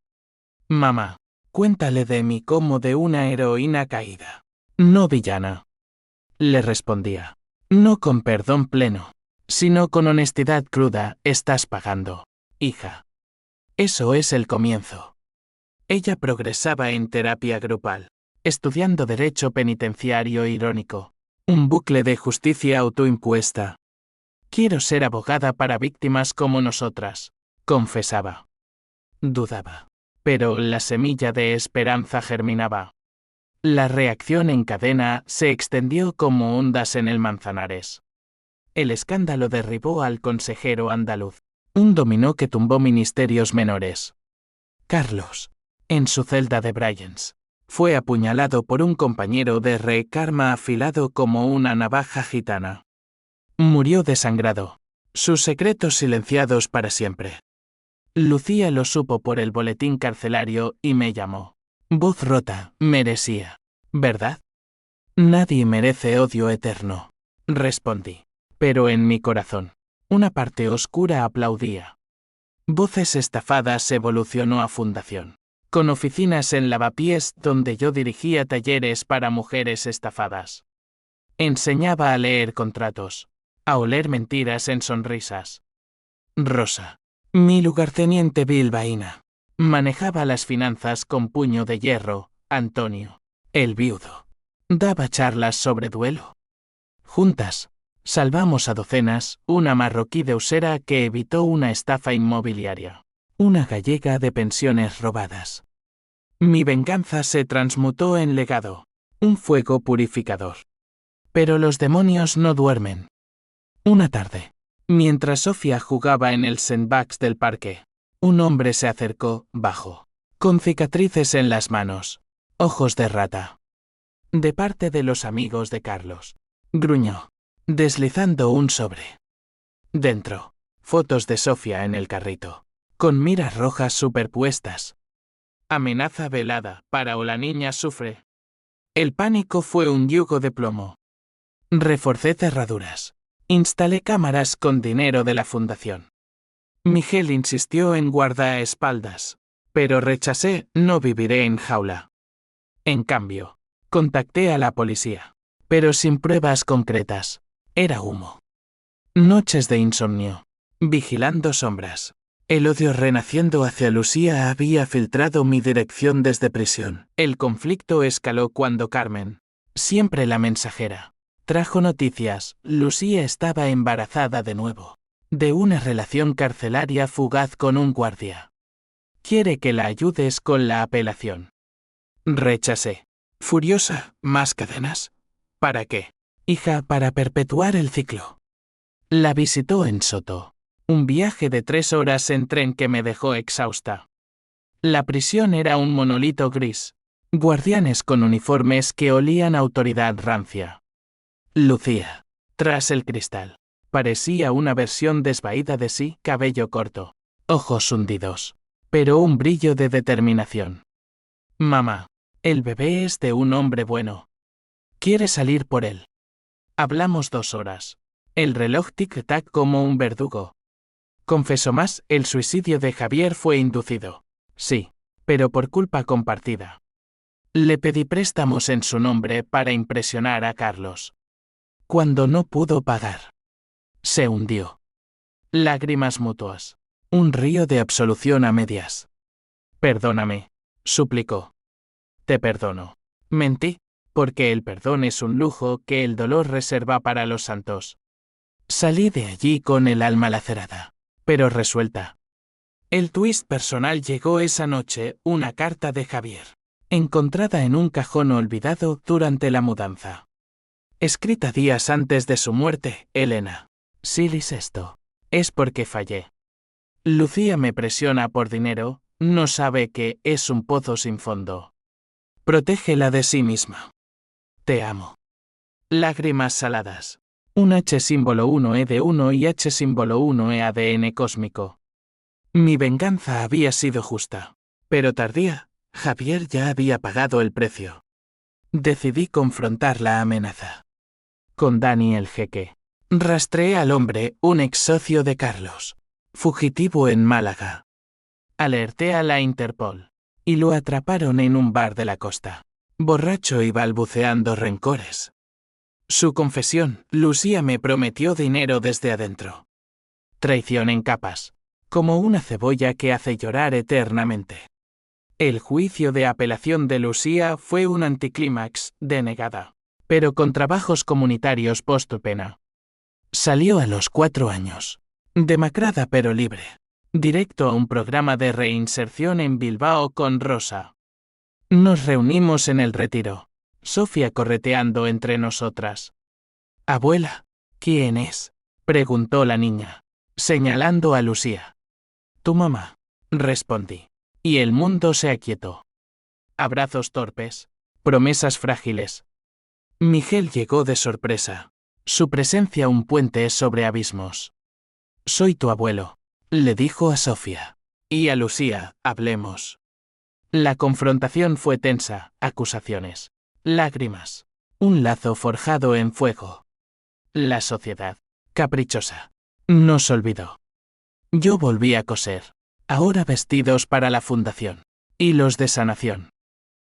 Mamá, cuéntale de mí como de una heroína caída, no villana. Le respondía. No con perdón pleno, sino con honestidad cruda, estás pagando, hija. Eso es el comienzo. Ella progresaba en terapia grupal, estudiando derecho penitenciario irónico, un bucle de justicia autoimpuesta. Quiero ser abogada para víctimas como nosotras, confesaba. Dudaba, pero la semilla de esperanza germinaba. La reacción en cadena se extendió como ondas en el Manzanares. El escándalo derribó al consejero andaluz, un dominó que tumbó ministerios menores. Carlos, en su celda de Bryans, fue apuñalado por un compañero de recarma afilado como una navaja gitana. Murió desangrado, sus secretos silenciados para siempre. Lucía lo supo por el boletín carcelario y me llamó. Voz rota, merecía, ¿verdad? Nadie merece odio eterno, respondí. Pero en mi corazón, una parte oscura aplaudía. Voces estafadas evolucionó a fundación, con oficinas en Lavapiés donde yo dirigía talleres para mujeres estafadas. Enseñaba a leer contratos, a oler mentiras en sonrisas. Rosa, mi lugarteniente bilbaína, manejaba las finanzas con puño de hierro. Antonio, el viudo, daba charlas sobre duelo. Juntas, salvamos a docenas, una marroquí de Usera que evitó una estafa inmobiliaria, una gallega de pensiones robadas. Mi venganza se transmutó en legado, un fuego purificador. Pero los demonios no duermen. Una tarde, mientras Sofía jugaba en el sandbox del parque, un hombre se acercó, bajo, con cicatrices en las manos, ojos de rata. De parte de los amigos de Carlos, gruñó, deslizando un sobre. Dentro, fotos de Sofía en el carrito, con miras rojas superpuestas. Amenaza velada, para o la niña sufre. El pánico fue un yugo de plomo. Reforcé cerraduras. Instalé cámaras con dinero de la fundación. Miguel insistió en guardaespaldas, pero rechacé, no viviré en jaula. En cambio, contacté a la policía, pero sin pruebas concretas. Era humo. Noches de insomnio, vigilando sombras. El odio renaciendo hacia Lucía había filtrado mi dirección desde prisión. El conflicto escaló cuando Carmen, siempre la mensajera, trajo noticias. Lucía estaba embarazada de nuevo, de una relación carcelaria fugaz con un guardia. Quiere que la ayudes con la apelación. Rechacé. Furiosa, ¿más cadenas? ¿Para qué? Hija, para perpetuar el ciclo. La visitó en Soto. Un viaje de 3 horas en tren que me dejó exhausta. La prisión era un monolito gris. Guardianes con uniformes que olían a autoridad rancia. Lucía. Tras el cristal. Parecía una versión desvaída de sí, cabello corto. Ojos hundidos. Pero un brillo de determinación. Mamá. El bebé es de un hombre bueno. Quiere salir por él. Hablamos 2 horas. El reloj tic-tac como un verdugo. Confesó más, el suicidio de Javier fue inducido. Sí, pero por culpa compartida. Le pedí préstamos en su nombre para impresionar a Carlos. Cuando no pudo pagar, se hundió. Lágrimas mutuas. Un río de absolución a medias. Perdóname, suplicó. Te perdono. Mentí, porque el perdón es un lujo que el dolor reserva para los santos. Salí de allí con el alma lacerada, pero resuelta. El twist personal llegó esa noche, una carta de Javier, encontrada en un cajón olvidado durante la mudanza. Escrita días antes de su muerte, Elena. Si lees esto, es porque fallé. Lucía me presiona por dinero, no sabe que es un pozo sin fondo. Protégela de sí misma. Te amo. Lágrimas saladas. Un H símbolo 1E de 1 y H símbolo 1E ADN cósmico. Mi venganza había sido justa. Pero tardía, Javier ya había pagado el precio. Decidí confrontar la amenaza. Con Dani el jeque. Rastreé al hombre, un ex socio de Carlos. Fugitivo en Málaga. Alerté a la Interpol. Y lo atraparon en un bar de la costa. Borracho y balbuceando rencores. Su confesión, Lucía me prometió dinero desde adentro. Traición en capas. Como una cebolla que hace llorar eternamente. El juicio de apelación de Lucía fue un anticlímax, denegada. Pero con trabajos comunitarios post-pena. Salió a los 4 años. Demacrada pero libre. Directo a un programa de reinserción en Bilbao con Rosa. Nos reunimos en el retiro. Sofía correteando entre nosotras. Abuela, ¿quién es? Preguntó la niña, señalando a Lucía. Tu mamá, respondí. Y el mundo se aquietó. Abrazos torpes, promesas frágiles. Miguel llegó de sorpresa. Su presencia un puente sobre abismos. Soy tu abuelo, le dijo a Sofía. Y a Lucía, hablemos. La confrontación fue tensa, acusaciones, lágrimas, un lazo forjado en fuego. La sociedad, caprichosa, nos olvidó. Yo volví a coser, ahora vestidos para la fundación, hilos de sanación.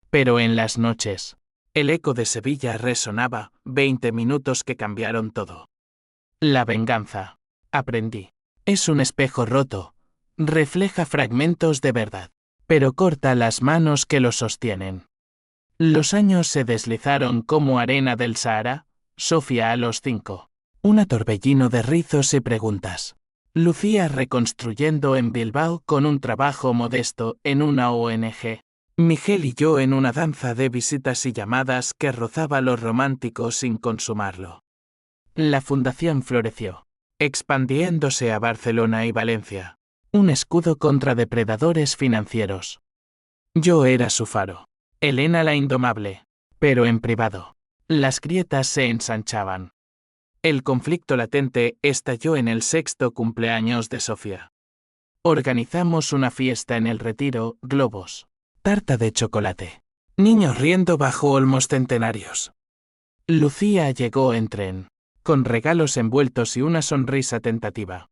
Pero en las noches, el eco de Sevilla resonaba, 20 minutos que cambiaron todo. La venganza, aprendí, es un espejo roto, refleja fragmentos de verdad, pero corta las manos que lo sostienen. Los años se deslizaron como arena del Sahara, Sofía a los 5. Un torbellino de rizos y preguntas. Lucía reconstruyendo en Bilbao con un trabajo modesto en una ONG. Miguel y yo en una danza de visitas y llamadas que rozaba lo romántico sin consumarlo. La fundación floreció, expandiéndose a Barcelona y Valencia. Un escudo contra depredadores financieros. Yo era su faro. Elena la indomable. Pero en privado. Las grietas se ensanchaban. El conflicto latente estalló en el 6º cumpleaños de Sofía. Organizamos una fiesta en el retiro, globos, tarta de chocolate, niños riendo bajo olmos centenarios. Lucía llegó en tren, con regalos envueltos y una sonrisa tentativa.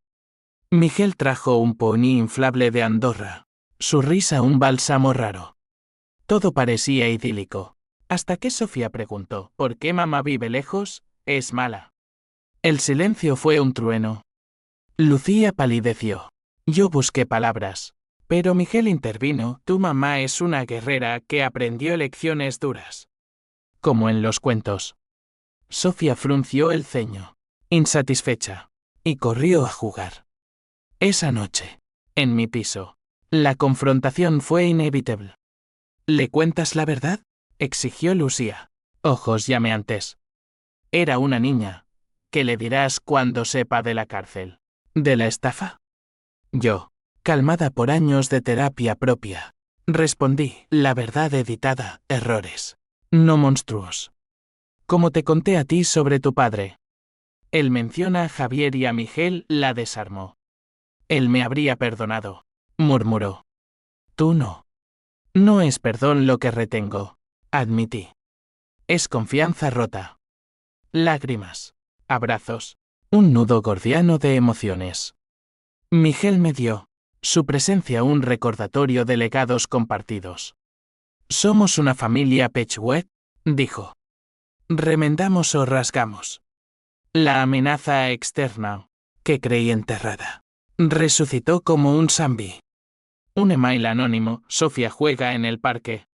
Miguel trajo un pony inflable de Andorra, su risa un bálsamo raro. Todo parecía idílico, hasta que Sofía preguntó, ¿por qué mamá vive lejos? Es mala. El silencio fue un trueno. Lucía palideció. Yo busqué palabras, pero Miguel intervino, tu mamá es una guerrera que aprendió lecciones duras. Como en los cuentos. Sofía frunció el ceño, insatisfecha, y corrió a jugar. Esa noche, en mi piso, La confrontación fue inevitable. ¿Le cuentas la verdad?, exigió Lucía, ojos llameantes. Era una niña. ¿Qué le dirás cuando sepa de la cárcel? ¿De la estafa? Yo, calmada por años de terapia propia, respondí, la verdad editada, errores, no monstruos. Como te conté a ti sobre tu padre. Él menciona a Javier y a Miguel, la desarmó. Él me habría perdonado, murmuró. Tú no. No es perdón lo que retengo, admití. Es confianza rota. Lágrimas, abrazos, un nudo gordiano de emociones. Miguel me dio, su presencia un recordatorio de legados compartidos. Somos una familia Pechwet, dijo. Remendamos o rasgamos. La amenaza externa, que creí enterrada, resucitó como un zombie. Un email anónimo, Sofía juega en el parque.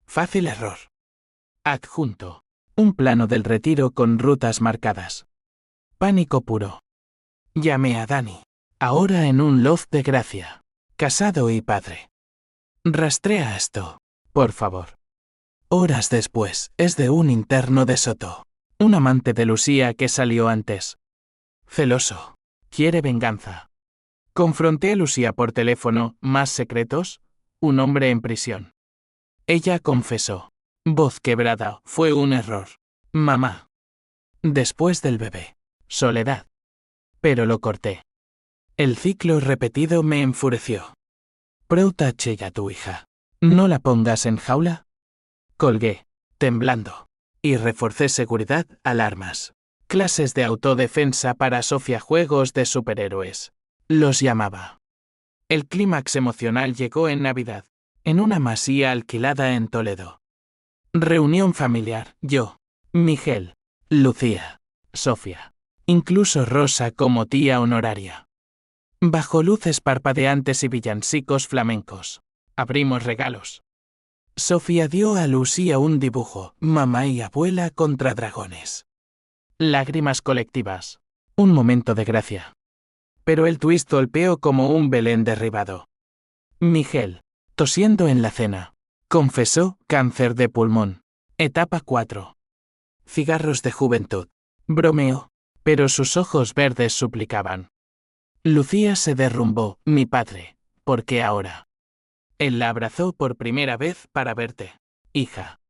Fácil error. Adjunto. Un plano del retiro con rutas marcadas. Pánico puro. Llamé a Dani. Ahora en un loft de Gracia. Casado y padre. Rastrea esto, por favor. Horas después, es de un interno de Soto. Un amante de Lucía que salió antes. Celoso. Quiere venganza. Confronté a Lucía por teléfono, ¿más secretos? Un hombre en prisión. Ella confesó. Voz quebrada, fue un error. Mamá. Después del bebé. Soledad. Pero lo corté. El ciclo repetido me enfureció. Protache a tu hija. ¿No la pongas en jaula? Colgué, temblando. Y reforcé seguridad, alarmas. Clases de autodefensa para Sofía, juegos de superhéroes. Los llamaba. El clímax emocional llegó en Navidad, en una masía alquilada en Toledo. Reunión familiar, yo, Miguel, Lucía, Sofía, incluso Rosa como tía honoraria. Bajo luces parpadeantes y villancicos flamencos, abrimos regalos. Sofía dio a Lucía un dibujo, mamá y abuela contra dragones. Lágrimas colectivas. Un momento de gracia. Pero el twist golpeó como un Belén derribado. Miguel, tosiendo en la cena, confesó cáncer de pulmón. Etapa 4. Cigarros de juventud. Bromeó, pero sus ojos verdes suplicaban. Lucía se derrumbó, mi padre, ¿por qué ahora? Él la abrazó por primera vez para verte, hija.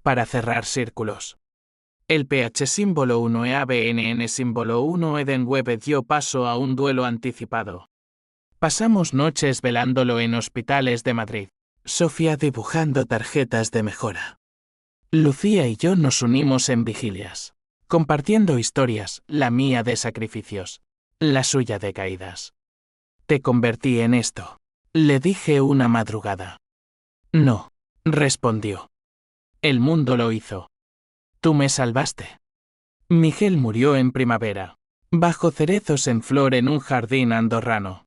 Para cerrar círculos. El PH símbolo 1 e ABNN símbolo 1 Edenweb dio paso a un duelo anticipado. Pasamos noches velándolo en hospitales de Madrid. Sofía dibujando tarjetas de mejora. Lucía y yo nos unimos en vigilias, compartiendo historias, la mía de sacrificios, la suya de caídas. Te convertí en esto, le dije una madrugada. No, respondió. El mundo lo hizo. Tú me salvaste. Miguel murió en primavera, bajo cerezos en flor en un jardín andorrano.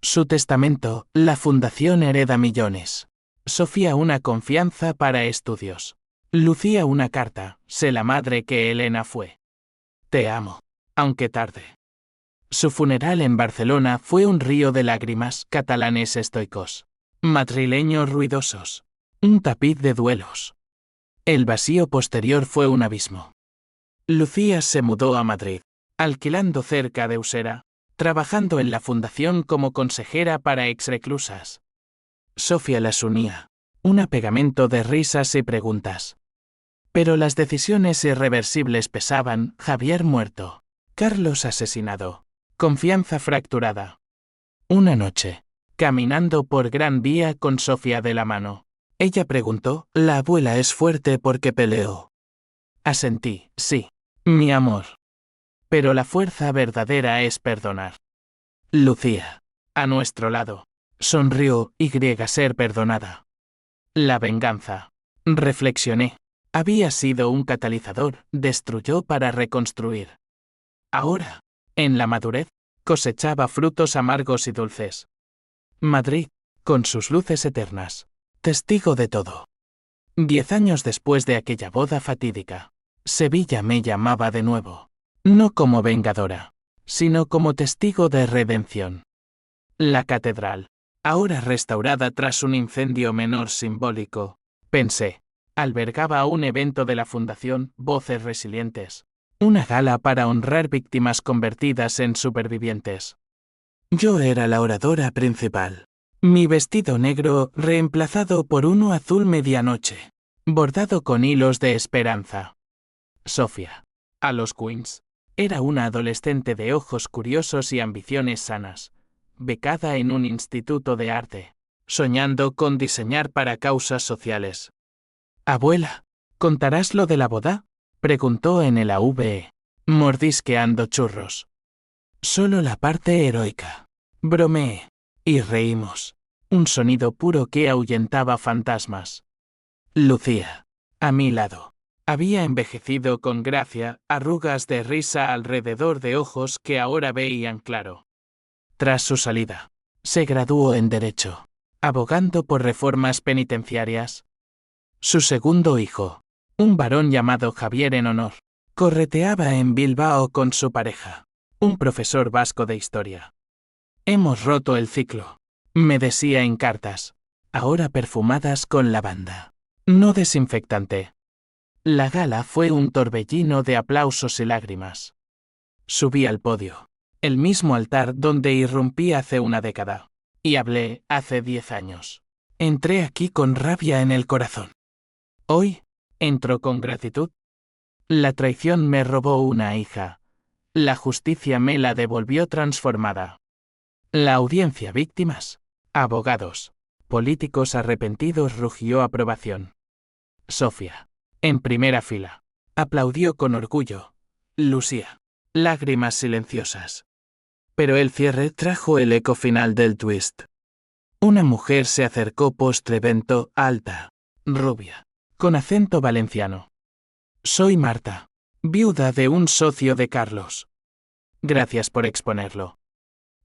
Su testamento, la fundación hereda millones. Sofía una confianza para estudios. Lucía una carta, sé la madre que Elena fue. Te amo, aunque tarde. Su funeral en Barcelona fue un río de lágrimas, catalanes estoicos, madrileños ruidosos, un tapiz de duelos. El vacío posterior fue un abismo. Lucía se mudó a Madrid, alquilando cerca de Usera, trabajando en la fundación como consejera para exreclusas. Sofía las unía, un pegamento de risas y preguntas. Pero las decisiones irreversibles pesaban, Javier muerto, Carlos asesinado, confianza fracturada. Una noche, caminando por Gran Vía con Sofía de la mano, ella preguntó, ¿la abuela es fuerte porque peleó? Asentí, sí, mi amor. Pero la fuerza verdadera es perdonar. Lucía, a nuestro lado, sonrió, ser perdonada. La venganza, reflexioné, había sido un catalizador, destruyó para reconstruir. Ahora, en la madurez, cosechaba frutos amargos y dulces. Madrid, con sus luces eternas, testigo de todo. 10 años después de aquella boda fatídica, Sevilla me llamaba de nuevo, no como vengadora, sino como testigo de redención. La catedral, ahora restaurada tras un incendio menor simbólico, pensé. Albergaba un evento de la Fundación Voces Resilientes, una gala para honrar víctimas convertidas en supervivientes. Yo era la oradora principal. Mi vestido negro reemplazado por uno azul medianoche, bordado con hilos de esperanza. Sofía, a los Queens, era una adolescente de ojos curiosos y ambiciones sanas, becada en un instituto de arte, soñando con diseñar para causas sociales. Abuela, ¿contarás lo de la boda? Preguntó en el AVE, mordisqueando churros. Solo la parte heroica. Bromeé, y reímos. Un sonido puro que ahuyentaba fantasmas. Lucía, a mi lado, había envejecido con gracia, arrugas de risa alrededor de ojos que ahora veían claro. Tras su salida, se graduó en Derecho, abogando por reformas penitenciarias. Su segundo hijo, un varón llamado Javier en honor, correteaba en Bilbao con su pareja, un profesor vasco de historia. Hemos roto el ciclo, me decía en cartas, ahora perfumadas con lavanda, no desinfectante. La gala fue un torbellino de aplausos y lágrimas. Subí al podio, el mismo altar donde irrumpí hace una década, y hablé hace 10 años. Entré aquí con rabia en el corazón. Hoy, entro con gratitud. La traición me robó una hija. La justicia me la devolvió transformada. La audiencia víctimas, abogados, políticos arrepentidos rugió aprobación. Sofía, en primera fila, aplaudió con orgullo. Lucía, lágrimas silenciosas. Pero el cierre trajo el eco final del twist. Una mujer se acercó post-evento, alta, rubia, con acento valenciano. Soy Marta, viuda de un socio de Carlos. Gracias por exponerlo.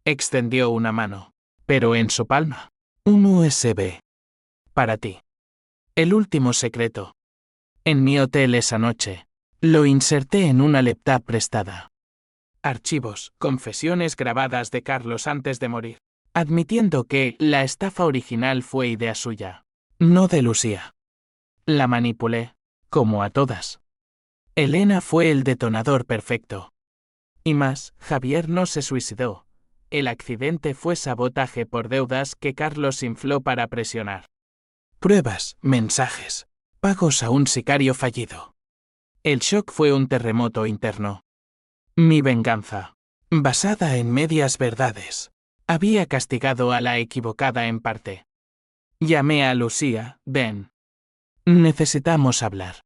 Extendió una mano, pero en su palma, un USB. Para ti. El último secreto. En mi hotel esa noche, lo inserté en una laptop prestada. Archivos, confesiones grabadas de Carlos antes de morir, admitiendo que la estafa original fue idea suya, no de Lucía. La manipulé, como a todas. Elena fue el detonador perfecto. Y más, Javier no se suicidó. El accidente fue sabotaje por deudas que Carlos infló para presionar. Pruebas, mensajes, pagos a un sicario fallido. El shock fue un terremoto interno. Mi venganza, basada en medias verdades, había castigado a la equivocada en parte. Llamé a Lucía, ven. Necesitamos hablar.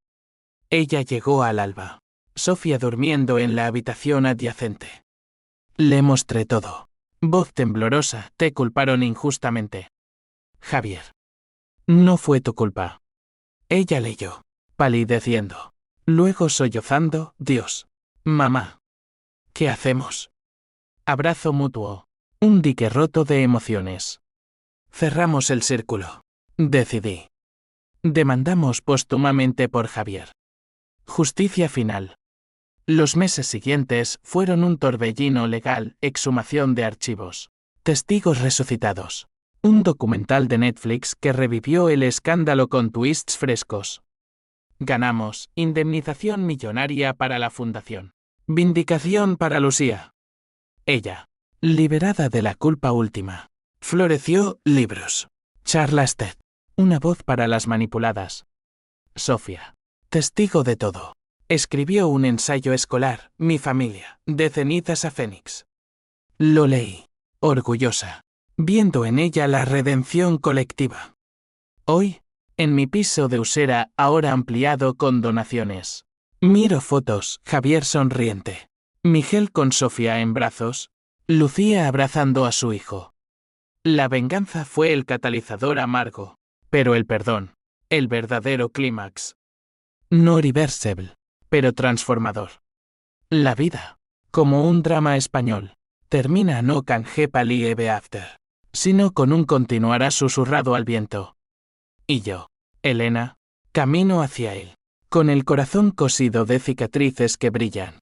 Ella llegó al alba, Sofía durmiendo en la habitación adyacente. Le mostré todo. Voz temblorosa, te culparon injustamente. Javier. No fue tu culpa. Ella leyó, palideciendo. Luego sollozando, Dios. Mamá. ¿Qué hacemos? Abrazo mutuo. Un dique roto de emociones. Cerramos el círculo. Decidí. Demandamos póstumamente por Javier. Justicia final. Los meses siguientes fueron un torbellino legal, exhumación de archivos, testigos resucitados. Un documental de Netflix que revivió el escándalo con twists frescos. Ganamos, indemnización millonaria para la fundación. Vindicación para Lucía. Ella, liberada de la culpa última. Floreció, libros. Charlas TED. Una voz para las manipuladas. Sofía, testigo de todo. Escribió un ensayo escolar, Mi familia, de cenizas a fénix. Lo leí, orgullosa, viendo en ella la redención colectiva. Hoy, en mi piso de Usera, ahora ampliado con donaciones. Miro fotos, Javier sonriente. Miguel con Sofía en brazos. Lucía abrazando a su hijo. La venganza fue el catalizador amargo, pero el perdón, el verdadero clímax. No reversible, pero transformador. La vida, como un drama español, termina no con happily ever after, sino con un continuará susurrado al viento. Y yo, Elena, camino hacia él, con el corazón cosido de cicatrices que brillan.